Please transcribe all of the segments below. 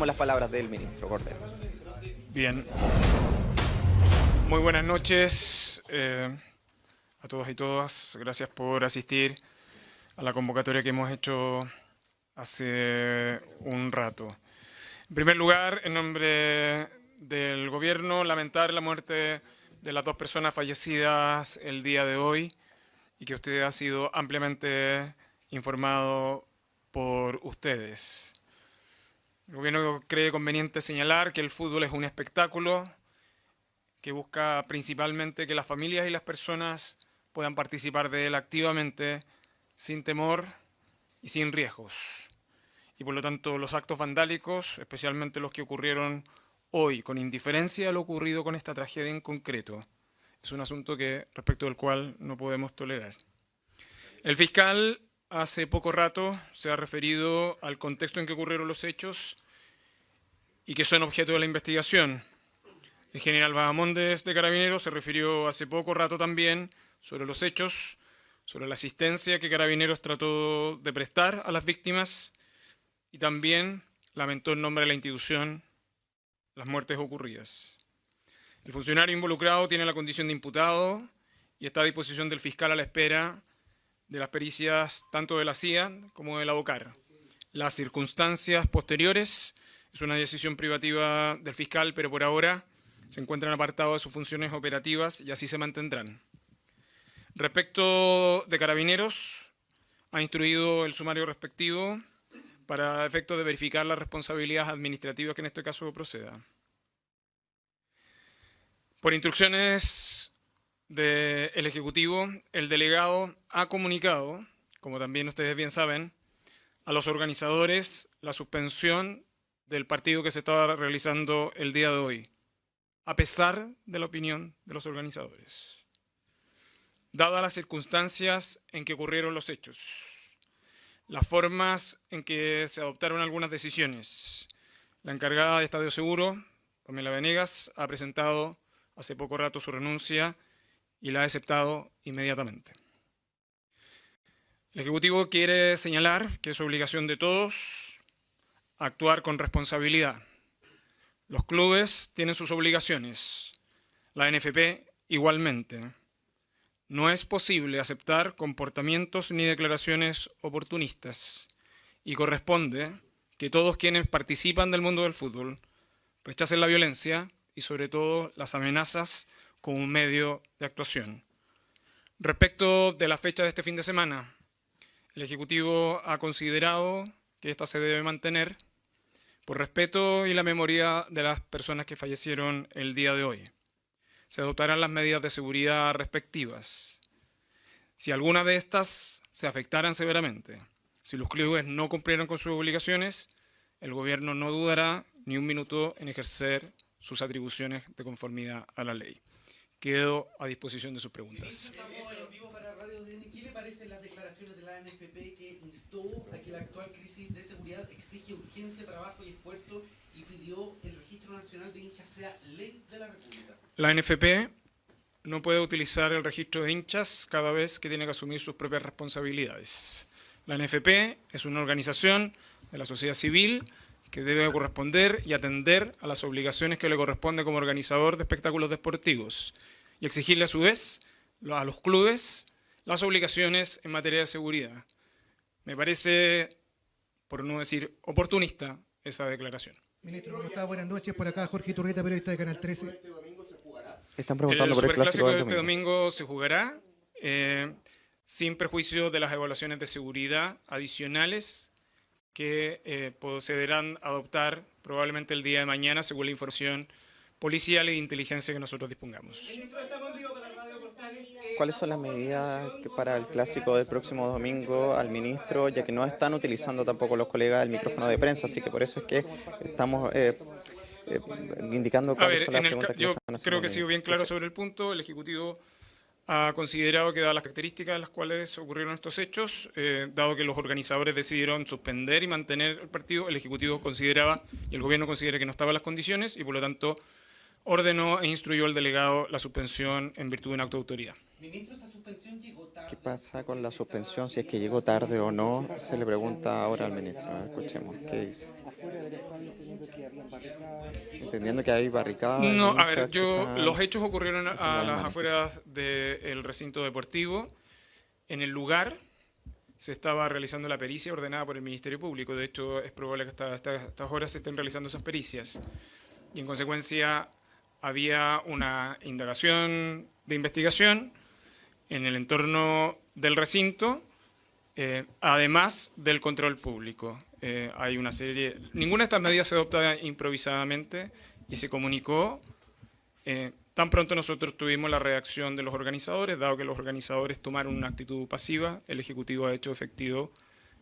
escuchamos las palabras del ministro Cordero. Bien. Muy buenas noches a todos y todas. Gracias por asistir a la convocatoria que hemos hecho hace un rato. En primer lugar, en nombre del Gobierno, lamentar la muerte de las 2 personas fallecidas el día de hoy y que usted ha sido ampliamente informado por ustedes. El Gobierno cree conveniente señalar que el fútbol es un espectáculo que busca principalmente que las familias y las personas puedan participar de él activamente, sin temor y sin riesgos. Y por lo tanto los actos vandálicos, especialmente los que ocurrieron hoy, con indiferencia a lo ocurrido con esta tragedia en concreto, es un asunto respecto del cual no podemos tolerar. El fiscal hace poco rato se ha referido al contexto en que ocurrieron los hechos y que son objeto de la investigación. El general Bahamondes de Carabineros se refirió hace poco rato también sobre los hechos, sobre la asistencia que Carabineros trató de prestar a las víctimas y también lamentó en nombre de la institución las muertes ocurridas. El funcionario involucrado tiene la condición de imputado y está a disposición del fiscal a la espera de las pericias tanto de la CIA como de la OCAR. Las circunstancias posteriores es una decisión privativa del fiscal, pero por ahora se encuentran apartados de sus funciones operativas y así se mantendrán. Respecto de Carabineros, ha instruido el sumario respectivo para efectos de verificar las responsabilidades administrativas que en este caso proceda. Por instrucciones del Ejecutivo, el delegado ha comunicado, como también ustedes bien saben, a los organizadores la suspensión del partido que se estaba realizando el día de hoy, a pesar de la opinión de los organizadores. Dadas las circunstancias en que ocurrieron los hechos, las formas en que se adoptaron algunas decisiones, la encargada de Estadio Seguro, Pamela Venegas, ha presentado hace poco rato su renuncia y la ha aceptado inmediatamente. El Ejecutivo quiere señalar que es obligación de todos actuar con responsabilidad. Los clubes tienen sus obligaciones, la NFP igualmente. No es posible aceptar comportamientos ni declaraciones oportunistas y corresponde que todos quienes participan del mundo del fútbol rechacen la violencia y sobre todo las amenazas como un medio de actuación. Respecto de la fecha de este fin de semana, el Ejecutivo ha considerado que esta se debe mantener por respeto y la memoria de las personas que fallecieron el día de hoy. Se adoptarán las medidas de seguridad respectivas. Si alguna de estas se afectaran severamente, si los clubes no cumplieran con sus obligaciones, el Gobierno no dudará ni un minuto en ejercer sus atribuciones de conformidad a la ley. Quedo a disposición de sus preguntas. ¿Qué le parecen las declaraciones de la ANFP que instó a que la actual crisis de seguridad exige urgencia, trabajo y esfuerzo y pidió el registro nacional de hinchas sea ley de la República? La ANFP no puede utilizar el registro de hinchas cada vez que tiene que asumir sus propias responsabilidades. La ANFP es una organización de la sociedad civil que debe corresponder y atender a las obligaciones que le corresponde como organizador de espectáculos deportivos y exigirle a su vez a los clubes las obligaciones en materia de seguridad. Me parece, por no decir oportunista, esa declaración. Ministro, ¿cómo está? Buenas noches. Por acá Jorge Iturrieta, periodista de Canal 13. Están preguntando por el clásico de este domingo se jugará sin perjuicio de las evaluaciones de seguridad adicionales que procederán a adoptar probablemente el día de mañana según la información policial e de inteligencia que nosotros dispongamos. ¿Cuáles son las medidas para el clásico del próximo domingo al ministro, ya que no están utilizando tampoco los colegas el micrófono de prensa, así que por eso es que estamos indicando cuáles son las preguntas que están haciendo? Yo creo que he sido bien claro sobre el punto. El Ejecutivo ha considerado que, dadas las características en las cuales ocurrieron estos hechos, dado que los organizadores decidieron suspender y mantener el partido, el Ejecutivo consideraba y el Gobierno considera que no estaban las condiciones y por lo tanto ordenó e instruyó al delegado la suspensión en virtud de una acto de autoridad. Ministro, ¿esa suspensión llegó tarde? ¿Qué pasa con la suspensión? Si es que llegó tarde o no, se le pregunta ahora al ministro. Escuchemos, ¿qué dice? entendiendo que hay barricadas. No, a hinchas ver, que están los hechos ocurrieron haciendo a las manifestaciones. afueras del recinto deportivo. En el lugar se estaba realizando la pericia ordenada por el Ministerio Público. De hecho, es probable que hasta estas horas se estén realizando esas pericias. Y en consecuencia había una indagación de investigación en el entorno del recinto, además del control público. Hay una serie... Ninguna de estas medidas se adopta improvisadamente y se comunicó. Tan pronto nosotros tuvimos la reacción de los organizadores, dado que los organizadores tomaron una actitud pasiva, el Ejecutivo ha hecho efectivo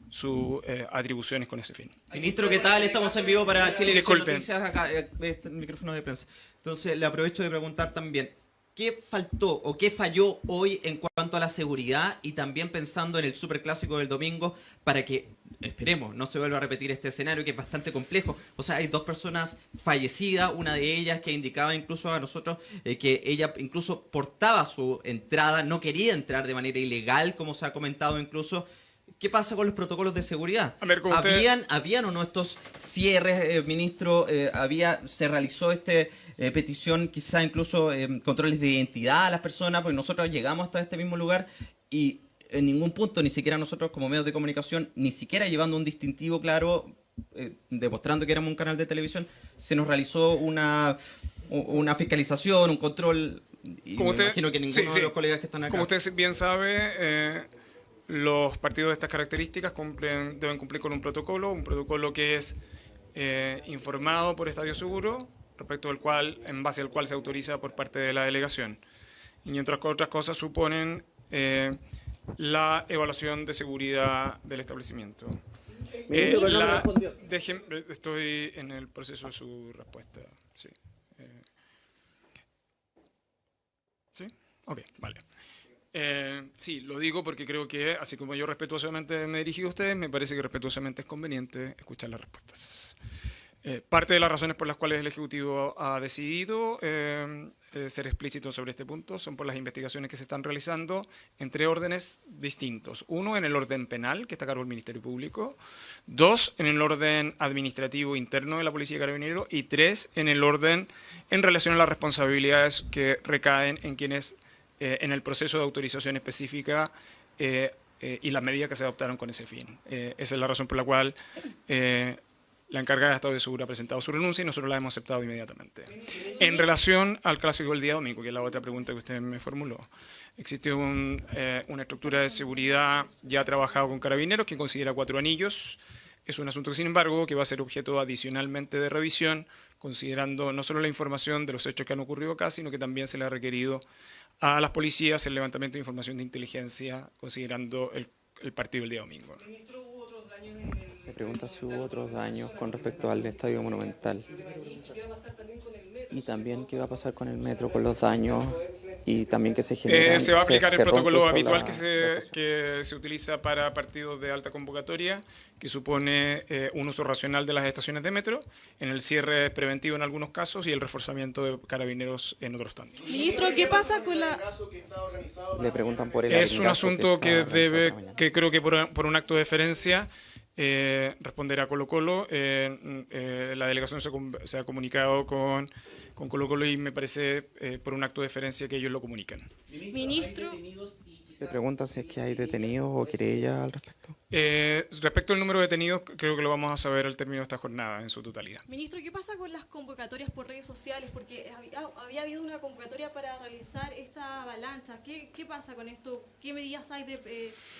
sus atribuciones con ese fin. Ministro, ¿qué tal? Estamos en vivo para Chilevisión Disculpe. Noticias, acá, este micrófono de prensa. Entonces, le aprovecho de preguntar también, ¿qué faltó o qué falló hoy en cuanto a la seguridad y también pensando en el superclásico del domingo para que, esperemos, no se vuelva a repetir este escenario que es bastante complejo? O sea, hay 2 personas fallecidas, una de ellas que indicaba incluso a nosotros que ella incluso portaba su entrada, no quería entrar de manera ilegal, como se ha comentado incluso. ¿Qué pasa con los protocolos de seguridad? A ver, como usted- ¿Habían o no estos cierres, ministro? ¿Se realizó petición, quizá incluso controles de identidad a las personas? Porque nosotros llegamos hasta este mismo lugar y en ningún punto, ni siquiera nosotros como medios de comunicación, ni siquiera llevando un distintivo claro, demostrando que éramos un canal de televisión, se nos realizó una fiscalización, un control, y Como me usted- imagino que ninguno sí, de los colegas que están acá. Como usted bien sabe, los partidos de estas características deben cumplir con un protocolo que es informado por Estadio Seguro, respecto al cual, en base al cual se autoriza por parte de la delegación. Y mientras que otras cosas suponen la evaluación de seguridad del establecimiento. Estoy en el proceso de su respuesta. Sí. ¿Sí? Ok, vale. Sí, lo digo porque creo que, así como yo respetuosamente me he dirigido a ustedes, me parece que respetuosamente es conveniente escuchar las respuestas. Parte de las razones por las cuales el Ejecutivo ha decidido ser explícito sobre este punto son por las investigaciones que se están realizando entre órdenes distintos. 1, en el orden penal, que está a cargo del Ministerio Público. 2, en el orden administrativo interno de la Policía de Carabineros. Y 3, en el orden en relación a las responsabilidades que recaen en quienes en el proceso de autorización específica y las medidas que se adoptaron con ese fin. Esa es la razón por la cual la encargada de Estado de Seguro ha presentado su renuncia y nosotros la hemos aceptado inmediatamente. En relación al clásico del día domingo, que es la otra pregunta que usted me formuló, existe una estructura de seguridad ya trabajado con Carabineros que considera 4 anillos. Es un asunto que, sin embargo, que va a ser objeto adicionalmente de revisión, considerando no solo la información de los hechos que han ocurrido acá, sino que también se le ha requerido a las policías el levantamiento de información de inteligencia, considerando el partido del día domingo. Me pregunta si hubo otros daños con respecto al Estadio Monumental. Y también qué va a pasar con el metro, con los daños y también que se generan. Se va a aplicar el se rompe protocolo eso, habitual la estación. que se utiliza para partidos de alta convocatoria, que supone un uso racional de las estaciones de metro, en el cierre preventivo en algunos casos y el reforzamiento de carabineros en otros tantos. Ministro, ¿qué pasa con la...? Le preguntan por el Es un arengazo asunto que está realizado debe, esta mañana. que creo que por un acto de deferencia responderá Colo Colo. La delegación se ha comunicado con Colo Colo y me parece por un acto de deferencia que ellos lo comunican. Ministro. Le preguntan si es que hay detenidos o querellas al respecto. Respecto al número de detenidos, creo que lo vamos a saber al término de esta jornada en su totalidad. Ministro, ¿qué pasa con las convocatorias por redes sociales? Porque había habido una convocatoria para realizar esta avalancha. ¿Qué pasa con esto? ¿Qué medidas hay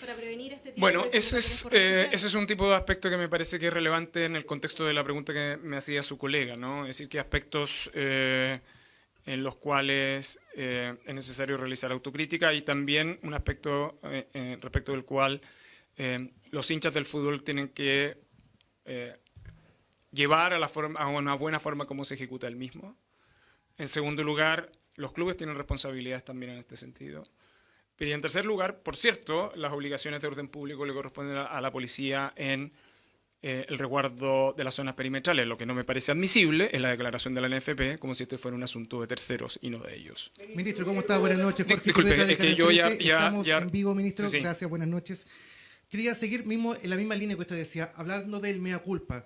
para prevenir este tipo Bueno, de ese convocatorias por redes sociales? es un tipo de aspecto que me parece que es relevante en el contexto de la pregunta que me hacía su colega, ¿no? Es decir, que aspectos en los cuales es necesario realizar autocrítica y también un aspecto respecto del cual los hinchas del fútbol tienen que llevar a una buena forma cómo se ejecuta el mismo. En segundo lugar, los clubes tienen responsabilidades también en este sentido. Pero y en tercer lugar, por cierto, las obligaciones de orden público le corresponden a la policía en el resguardo de las zonas perimetrales. Lo que no me parece admisible es la declaración de la NFP como si este fuera un asunto de terceros y no de ellos. Ministro, ¿cómo está? Buenas noches. Jorge Disculpe, Turreta, de es que Canal yo 13. ya- Estamos en vivo, ministro. Sí, sí. Gracias, buenas noches. Quería seguir en la misma línea que usted decía, hablando del mea culpa.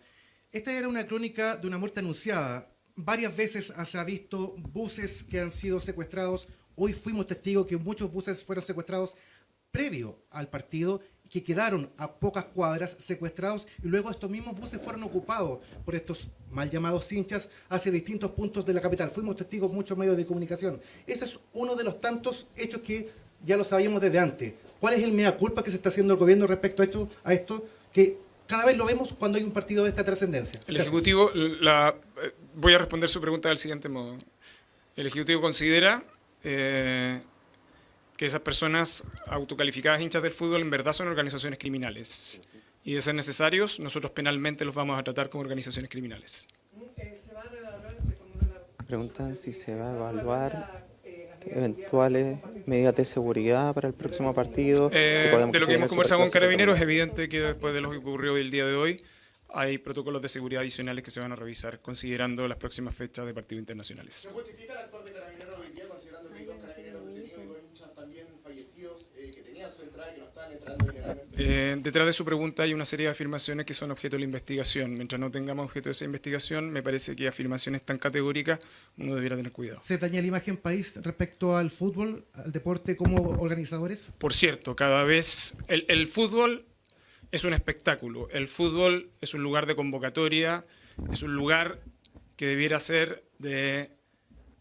Esta era una crónica de una muerte anunciada. varias veces se ha visto buses que han sido secuestrados. Hoy fuimos testigos que muchos buses fueron secuestrados previo al partido, que quedaron a pocas cuadras secuestrados, y luego estos mismos buses fueron ocupados por estos mal llamados hinchas hacia distintos puntos de la capital. Fuimos testigos muchos medios de comunicación. Ese es uno de los tantos hechos que ya lo sabíamos desde antes. ¿Cuál es el mea culpa que se está haciendo el gobierno respecto a esto, que cada vez lo vemos cuando hay un partido de esta trascendencia? El Gracias. Ejecutivo, voy a responder su pregunta del siguiente modo. El Ejecutivo considera que esas personas autocalificadas hinchas del fútbol en verdad son organizaciones criminales. Y de ser necesarios, nosotros penalmente los vamos a tratar como organizaciones criminales. Preguntan si se va a evaluar eventuales medidas de seguridad para el próximo partido. De lo que hemos conversado con Carabineros, es también. evidente que después de lo que ocurrió el día de hoy, hay protocolos de seguridad adicionales que se van a revisar, considerando las próximas fechas de partidos internacionales. ¿Se justifica el actuar de Carabineros hoy día, considerando que hay 2 carabineros detenidos y 2 hinchas también fallecidos que tenían su entrada y que no estaban entrando ilegalmente? Detrás de su pregunta hay una serie de afirmaciones que son objeto de la investigación. Mientras no tengamos objeto de esa investigación, me parece que afirmaciones tan categóricas uno debiera tener cuidado. ¿Se daña la imagen país respecto al fútbol, al deporte como organizadores? Por cierto, cada vez el fútbol es un espectáculo, el fútbol es un lugar de convocatoria, es un lugar que debiera ser de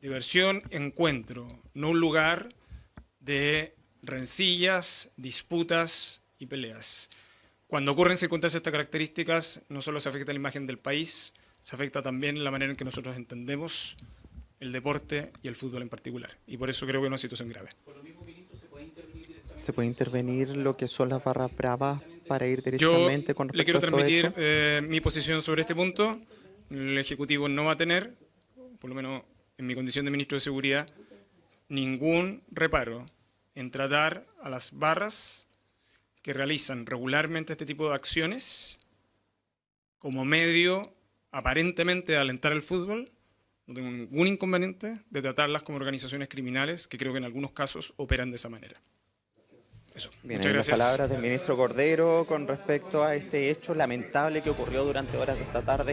diversión, encuentro, no un lugar de rencillas, disputas y peleas. Cuando ocurren circunstancias de estas características, no solo se afecta la imagen del país, se afecta también la manera en que nosotros entendemos el deporte y el fútbol en particular. Y por eso creo que es una situación grave. ¿Se puede intervenir lo que son las barras bravas para ir Yo directamente con le respecto quiero a estos transmitir hechos? mi posición sobre este punto. El Ejecutivo no va a tener, por lo menos en mi condición de ministro de Seguridad, ningún reparo en tratar a las barras que realizan regularmente este tipo de acciones como medio aparentemente de alentar el fútbol. No tengo ningún inconveniente de tratarlas como organizaciones criminales que creo que en algunos casos operan de esa manera. Eso. Bien, Muchas ahí las gracias. palabras del ministro Cordero con respecto a este hecho lamentable que ocurrió durante horas de esta tarde